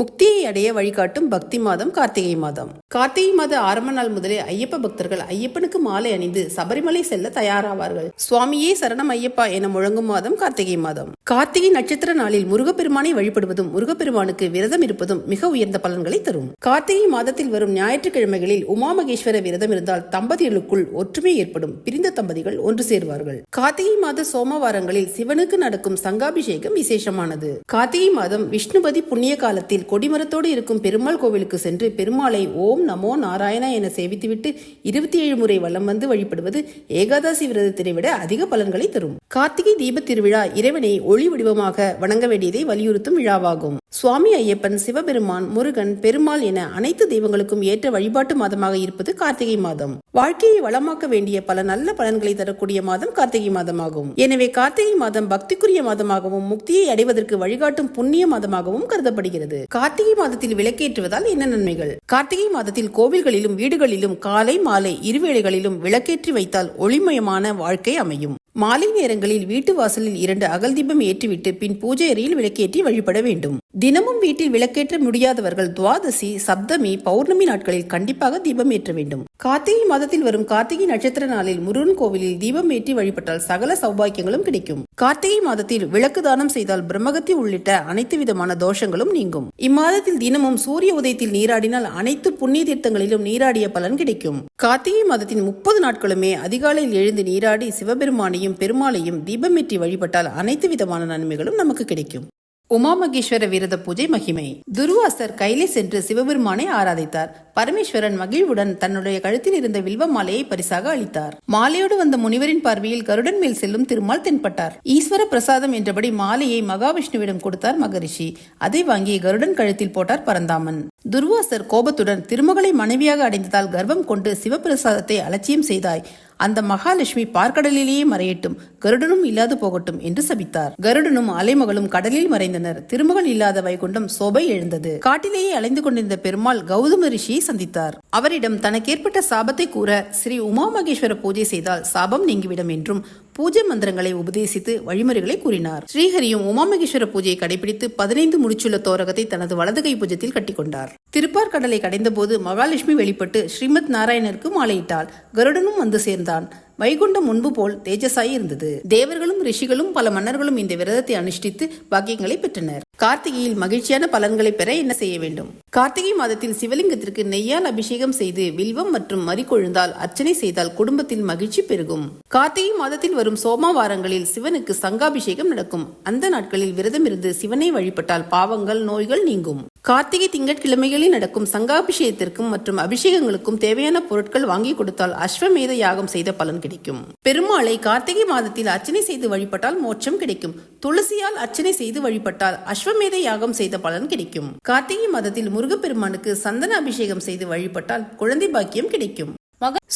முக்தியை அடைய வழிகாட்டும் பக்தி மாதம் கார்த்திகை மாதம். கார்த்திகை மாத ஆரம்ப நாள் முதலே ஐயப்ப பக்தர்கள் ஐயப்பனுக்கு மாலை அணிந்து சபரிமலை செல்ல தயாராவார்கள். சுவாமியே சரணம் ஐயப்பா என முழங்கும் மாதம் கார்த்திகை மாதம். கார்த்திகை நட்சத்திர நாளில் முருகப்பெருமானை வழிபடுவதும் முருகப்பெருமானுக்கு விரதம் இருப்பதும் மிக உயர்ந்த பலன்களை தரும். கார்த்திகை மாதத்தில் வரும் ஞாயிற்றுக்கிழமைகளில் உமா மகேஸ்வர விரதம் இருந்தால் தம்பதிகளுக்குள் ஒற்றுமை ஏற்படும். பிரிந்த தம்பதிகள் ஒன்று சேர்வார்கள். கார்த்திகை மாத சோமவாரங்களில் சிவனுக்கு நடக்கும் சங்காபிஷேகம் விசேஷமானது. கார்த்திகை மாதம் விஷ்ணுபதி புண்ணிய காலத்தில் கொடிமரத்தோடு இருக்கும் பெருமாள் கோவிலுக்கு சென்று பெருமாளை ஓம் நமோ நாராயணா என சேவித்துவிட்டு 27 முறை வலம் வந்து வழிபடுவது ஏகாதசி விரதத்தினை விட அதிக பலன்களை தரும். கார்த்திகை தீப திருவிழா இறைவனை ஒளி வடிவமாக வணங்க வேண்டியதை வலியுறுத்தும் விழாவாகும். சுவாமி ஐயப்பன், சிவபெருமான், முருகன், பெருமாள் என அனைத்து தெய்வங்களுக்கும் ஏற்ற வழிபாட்டு மாதமாக இருப்பது கார்த்திகை மாதம். வாழ்க்கையை வளமாக்க வேண்டிய பல நல்ல பலன்களை தரக்கூடிய மாதம் கார்த்திகை மாதமாகும். எனவே கார்த்திகை மாதம் பக்திக்குரிய மாதமாகவும் முக்தியை அடைவதற்கு வழிகாட்டும் புண்ணிய மாதமாகவும் கருதப்படுகிறது. கார்த்திகை மாதத்தில் விளக்கேற்றுவதால் என்ன நன்மைகள்? கார்த்திகை மாதத்தில் கோவில்களிலும் வீடுகளிலும் காலை மாலை இருவேளைகளிலும் விளக்கேற்றி வைத்தால் ஒளிமயமான வாழ்க்கை அமையும். மாலை நேரங்களில் வீட்டு வாசலில் 2 அகல் தீபம் ஏற்றிவிட்டு பின் பூஜை அறையில் விளக்கேற்றி வழிபட வேண்டும். தினமும் வீட்டில் விளக்கேற்ற முடியாதவர்கள் துவாதசி, சப்தமி, பௌர்ணமி நாட்களில் கண்டிப்பாக தீபம் ஏற்ற வேண்டும். கார்த்திகை மாதத்தில் வரும் கார்த்திகை நட்சத்திர நாளில் முருகன் கோவிலில் தீபம் ஏற்றி வழிபட்டால் சகல சௌபாக்கியங்களும் கிடைக்கும். கார்த்திகை மாதத்தில் விளக்கு தானம் செய்தால் பிரம்மகத்தி உள்ளிட்ட அனைத்து விதமான தோஷங்களும் நீங்கும். இம்மாதத்தில் தினமும் சூரிய உதயத்தில் நீராடினால் அனைத்து புண்ணிய தீர்த்தங்களிலும் நீராடிய பலன் கிடைக்கும். கார்த்திகை மாதத்தின் 30 நாட்களுமே அதிகாலையில் எழுந்து நீராடி சிவபெருமானை பெருமாளையும் தீபமேற்றி வழிபட்டால் அனைத்து விதமான நன்மைகளும் நமக்கு கிடைக்கும். உமா மகேஸ்வர விரத பூஜை மகிமை. துர்வாசர் கையிலே சென்று சிவபெருமானை ஆராதித்தார். பரமேஸ்வரன் மகிழ்வுடன் தன்னுடைய கழுத்தில் இருந்த வில்வ மாலையை பரிசாக அளித்தார். மாலையோடு வந்த முனிவரின் பார்வையில் கருடன் மேல் செல்லும் திருமால் தென்பட்டார். ஈஸ்வர பிரசாதம் என்றபடி மாலையை மகாவிஷ்ணுவிடம் கொடுத்தார் மகரிஷி. அதை வாங்கி கருடன் கழுத்தில் போட்டார் பரந்தாமன். துர்வாசர் கோபத்துடன் திருமகளை மனைவியாக அடைந்ததால் கர்வம் கொண்டு சிவபிரசாதத்தை அலட்சியம் செய்தாய். அந்த மகாலட்சுமி பார்க்கடலிலேயே மறையட்டும், கருடனும் இல்லாது போகட்டும் என்று சபித்தார். கருடனும் அலைமகளும் கடலில் மறைந்தனர். திருமகள் இல்லாத வைகுண்டம் சோபை எழுந்தது. காட்டிலேயே அலைந்து கொண்டிருந்த பெருமாள் கௌதம ரிஷியை சந்தித்தார். அவரிடம் தனக்கேற்பட்ட சாபத்தை கூற ஸ்ரீ உமா மகேஸ்வர பூஜை செய்தால் சாபம் நீங்கிவிடும் என்றும் பூஜை மந்திரங்களை உபதேசித்து வழிமுறைகளை கூறினார். ஸ்ரீஹரியும் உமாமகேஸ்வர பூஜையை கடைபிடித்து 15 முடிச்சுள்ள தோரகத்தை தனது வலது கை பூஜ்யத்தில் கட்டிக்கொண்டார். திருப்பார் கடலை கடைந்த போது மகாலட்சுமி வெளிப்பட்டு ஸ்ரீமத் நாராயணருக்கு மாலையிட்டாள். கருடனும் வந்து சேர்ந்தான். வைகுண்டம் முன்பு போல் தேஜசாய் இருந்தது. தேவர்களும் ரிஷிகளும் பல மன்னர்களும் இந்த விரதத்தை அனுஷ்டித்து பாக்கியங்களை பெற்றனர். கார்த்திகையில் மகிழ்ச்சியான பலன்களை பெற என்ன செய்ய வேண்டும்? கார்த்திகை மாதத்தில் சிவலிங்கத்திற்கு நெய்யால் அபிஷேகம் செய்து வில்வம் மற்றும் மறிக்கொழுந்தால் அர்ச்சனை செய்தால் குடும்பத்தில் மகிழ்ச்சி பெருகும். கார்த்திகை மாதத்தில் வரும் சோமவாரங்களில் சிவனுக்கு சங்காபிஷேகம் நடக்கும். அந்த நாட்களில் விரதம் இருந்து சிவனை வழிபட்டால் பாவங்கள், நோய்கள் நீங்கும். கார்த்திகை திங்கட்கிழமைகளில் நடக்கும் சங்காபிஷேகத்திற்கும் மற்றும் அபிஷேகங்களுக்கும் தேவையான பொருட்கள் வாங்கி கொடுத்தால் அஸ்வமேத யாகம் செய்த பலன் கிடைக்கும். பெருமாளை கார்த்திகை மாதத்தில் அர்ச்சனை செய்து வழிபட்டால் மோட்சம் கிடைக்கும். துளசியால் அர்ச்சனை செய்து வழிபட்டால் அஸ்வமேத யாகம் செய்த பலன் கிடைக்கும். கார்த்திகை மாதத்தில் முருகப்பெருமானுக்கு சந்தன அபிஷேகம் செய்து வழிபட்டால் குழந்தை பாக்கியம் கிடைக்கும்.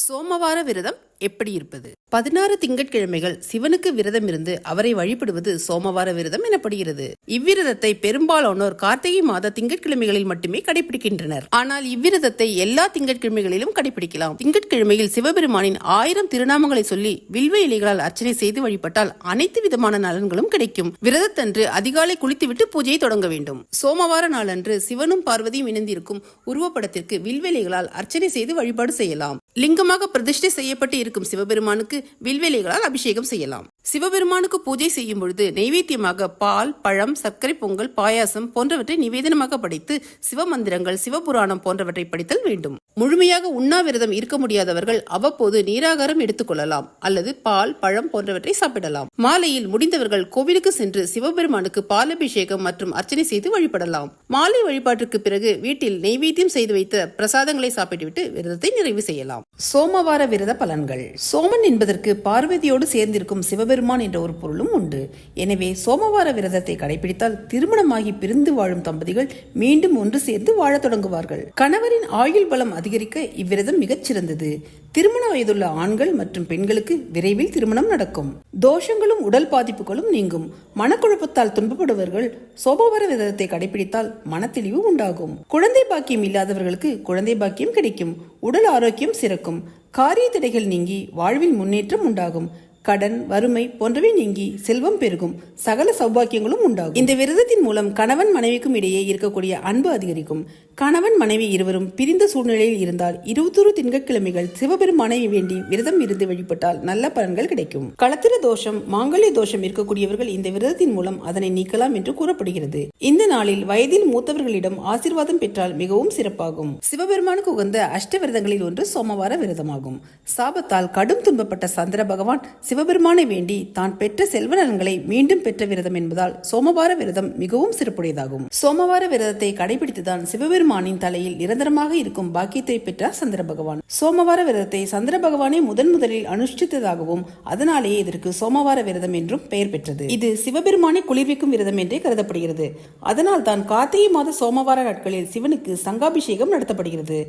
சோமவார விரதம் எப்படி இருப்பது? 16 திங்கட்கிழமைகள் சிவனுக்கு விரதம் இருந்து அவரை வழிபடுவது சோமவார விரதம் எனப்படுகிறது. இவ்விரதத்தை பெரும்பாலானோர் கார்த்திகை மாத திங்கட்கிழமைகளில் மட்டுமே கடைபிடிக்கின்றனர். ஆனால் இவ்விரதத்தை எல்லா திங்கட்கிழமைகளிலும் கடைபிடிக்கலாம். திங்கட்கிழமையில் சிவபெருமானின் 1000 திருநாமங்களை சொல்லி வில்வ இலைகளால் அர்ச்சனை செய்து வழிபட்டால் அனைத்து விதமான நலன்களும் கிடைக்கும். விரதத்தன்று அதிகாலை குளித்துவிட்டு பூஜையை தொடங்க வேண்டும். சோமவார நாளன்று சிவனும் பார்வதியும் இணைந்திருக்கும் உருவப்படத்திற்கு வில்வ இலைகளால் அர்ச்சனை செய்து வழிபாடு செய்யலாம். லிங்கமாக பிரதிஷ்டை செய்யப்பட்டு இருக்கும் சிவபெருமானுக்கு வில்வேலைகளால் அபிஷேகம் செய்யலாம். சிவபெருமானுக்கு பூஜை செய்யும் பொழுது நைவேத்தியமாக பால், பழம், சர்க்கரை பொங்கல், பாயாசம் போன்றவற்றை நிவேதனமாக படைத்து சிவமந்திரங்கள், சிவபுராணம் போன்றவற்றை படித்தல் வேண்டும். முழுமையாக உண்ணாவிரதம் இருக்க முடியாதவர்கள் அவ்வப்போது நீராகாரம் எடுத்துக்கொள்ளலாம் அல்லது பால், பழம் போன்றவற்றை சாப்பிடலாம். மாலையில் முடிந்தவர்கள் கோவிலுக்கு சென்று சிவபெருமானுக்கு பாலபிஷேகம் மற்றும் அர்ச்சனை செய்து வழிபடலாம். மாலை வழிபாட்டிற்கு பிறகு வீட்டில் நெய்வேத்தியம் செய்து வைத்த பிரசாதங்களை சாப்பிட்டுவிட்டு விரதத்தை நிறைவு செய்யலாம். சோமவார விரத பலன்கள். சோமன் என்பதற்கு பார்வதியோடு சேர்ந்திருக்கும் சிவபெருமான் என்ற ஒரு பொருளும் உண்டு. எனவே சோமவார விரதத்தை கடைபிடித்தால் திருமணமாகி பிரிந்து வாழும் தம்பதிகள் மீண்டும் ஒன்று சேர்ந்து வாழ தொடங்குவார்கள். கணவரின் ஆயுள் பலம் அதிகரிக்க இவ்விரதம் மிகச் சிறந்தது. திருமண வயதுள்ள ஆண்கள் மற்றும் பெண்களுக்கு விரைவில் திருமணம் நடக்கும். தோஷங்களும் உடல் பாதிப்புகளும் நீங்கும். மனக்குழப்பத்தால் துன்பப்படுபவர்கள் சோமவார விரதத்தை கடைபிடித்தால் மனத்தெளிவு உண்டாகும். குழந்தை பாக்கியம் இல்லாதவர்களுக்கு குழந்தை பாக்கியம் கிடைக்கும். உடல் ஆரோக்கியம் சிறக்கும். காரிய தடைகள் நீங்கி வாழ்வில் முன்னேற்றம் உண்டாகும். கடன், வறுமை போன்றவை நீங்கி செல்வம் பெருகும், சகல சௌபாக்கியங்களும் உண்டாகும். இந்த விரதத்தின் மூலம் கணவன் மனைவிக்கும் இடையே இருக்கக்கூடிய அன்பு அதிகரிக்கும். கணவன் மனைவி இருவரும் பிரிந்த சூழ்நிலையில் இருந்தால் 21 திங்கட்கிழமைகள் சிவபெருமானை வேண்டி விரதம் இருந்து வழிபட்டால் நல்ல பலன்கள் கிடைக்கும். களத்திர தோஷம், மாங்கல்ய தோஷம் இருக்கக்கூடியவர்கள் இந்த விரதத்தின் மூலம் அதனை நீக்கலாம் என்று கூறப்படுகிறது. இந்த நாளில் வயதில் மூத்தவர்களிடம் ஆசீர்வாதம் பெற்றால் மிகவும் சிறப்பாகும். சிவபெருமானுக்கு உகந்த அஷ்ட விரதங்களில் ஒன்று சோமவார விரதமாகும். சாபத்தால் கடும் துன்பப்பட்ட சந்திர பகவான் சிவபெருமானை வேண்டி தான் பெற்ற செல்வ நலன்களை மீண்டும் பெற்ற விரதம் என்பதால் சோமவார விரதம் மிகவும் சிறப்புடையதாகும். சோமவார விரதத்தை கடைபிடித்துதான் சிவபெருமானின் தலையில் நிரந்தரமாக இருக்கும் பாக்கியத்தை பெற்றார் சந்திர பகவான். சோமவார விரதத்தை சந்திர பகவானே முதலில் அனுஷ்டித்ததாகவும் அதனாலேயே இதற்கு சோமவார விரதம் என்றும் பெயர் பெற்றது. இது சிவபெருமானை குளிர்விக்கும் விரதம் என்றே கருதப்படுகிறது. அதனால் தான் கார்த்திகை மாத சோமவார நாட்களில் சிவனுக்கு சங்காபிஷேகம் நடத்தப்படுகிறது.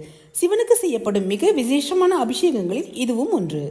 சிவனுக்கு செய்யப்படும் மிக விசேஷமான அபிஷேகங்களில் இதுவும் ஒன்று.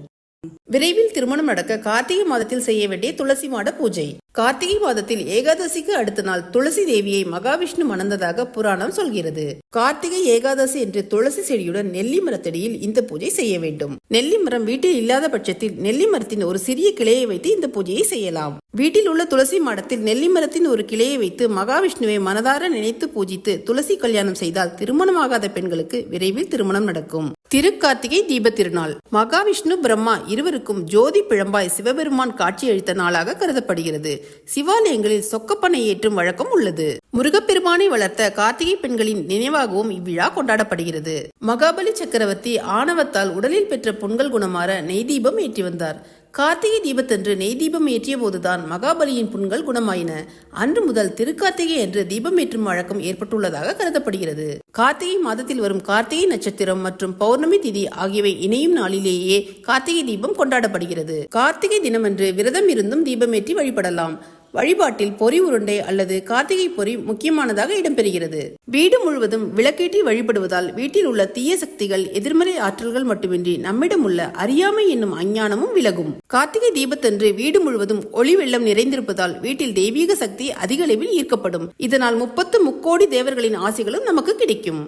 விரைவில் திருமணம் நடக்க கார்த்திகை மாதத்தில் செய்ய வேண்டிய துளசி மாட பூஜை. கார்த்திகை மாதத்தில் ஏகாதசிக்கு அடுத்த நாள் துளசி தேவியை மகாவிஷ்ணு மணந்ததாக புராணம் சொல்கிறது. கார்த்திகை ஏகாதசி என்று துளசி செடியுடன் நெல்லி மரத்தடியில் இந்த பூஜை செய்ய வேண்டும். நெல்லி மரம் வீட்டில் இல்லாத பட்சத்தில் நெல்லி மரத்தின் ஒரு சிறிய கிளையை வைத்து இந்த பூஜையை செய்யலாம். வீட்டில் உள்ள துளசி மாடத்தில் நெல்லி மரத்தின் ஒரு கிளையை வைத்து மகாவிஷ்ணுவை மனதார நினைத்து பூஜித்து துளசி கல்யாணம் செய்தால் திருமணமாகாத பெண்களுக்கு விரைவில் திருமணம் நடக்கும். திருக்கார்த்திகை தீப திருநாள். மகாவிஷ்ணு, பிரம்மா இருவருக்கும் ஜோதி பிழம்பாய் சிவபெருமான் காட்சியளித்த நாளாக கருதப்படுகிறது. சிவாலயங்களில் சொக்கப்பனை ஏற்றும் வழக்கம் உள்ளது. முருகப்பெருமானை வளர்த்த கார்த்திகை பெண்களின் நினைவாகவும் இவ்விழா கொண்டாடப்படுகிறது. மகாபலி சக்கரவர்த்தி ஆணவத்தால் உடலில் பெற்ற புண்கள் குணமாற நெய் தீபம் ஏற்றி வந்தார். கார்த்திகை தீபத்தன்று நெய் தீபம் ஏற்றிய போதுதான் மகாபலியின் புண்கள் குணமாயின. அன்று முதல் திருக்கார்த்திகை என்று தீபம் ஏற்றும் வழக்கம் ஏற்பட்டுள்ளதாக கருதப்படுகிறது. கார்த்திகை மாதத்தில் வரும் கார்த்திகை நட்சத்திரம் மற்றும் பௌர்ணமி திதி ஆகியவை இணையும் நாளிலேயே கார்த்திகை தீபம் கொண்டாடப்படுகிறது. கார்த்திகை தினமன்று விரதம் இருந்தும் தீபமேற்றி வழிபடலாம். வழிபாட்டில் பொறி உருண்டை அல்லது கார்த்திகை பொறி முக்கியமானதாக இடம்பெறுகிறது. வீடு முழுவதும் விளக்கேற்றி வழிபடுவதால் வீட்டில் உள்ள தீய சக்திகள், எதிர்மறை ஆற்றல்கள் மட்டுமின்றி நம்மிடம் உள்ள அறியாமை என்னும் அஞ்ஞானமும் விலகும். கார்த்திகை தீபத்தன்று வீடு முழுவதும் ஒளி வெள்ளம் நிறைந்திருப்பதால் வீட்டில் தெய்வீக சக்தி அதிக அளவில் ஈர்க்கப்படும். இதனால் 30 முக்கோடி தேவர்களின் ஆசைகளும் நமக்கு கிடைக்கும்.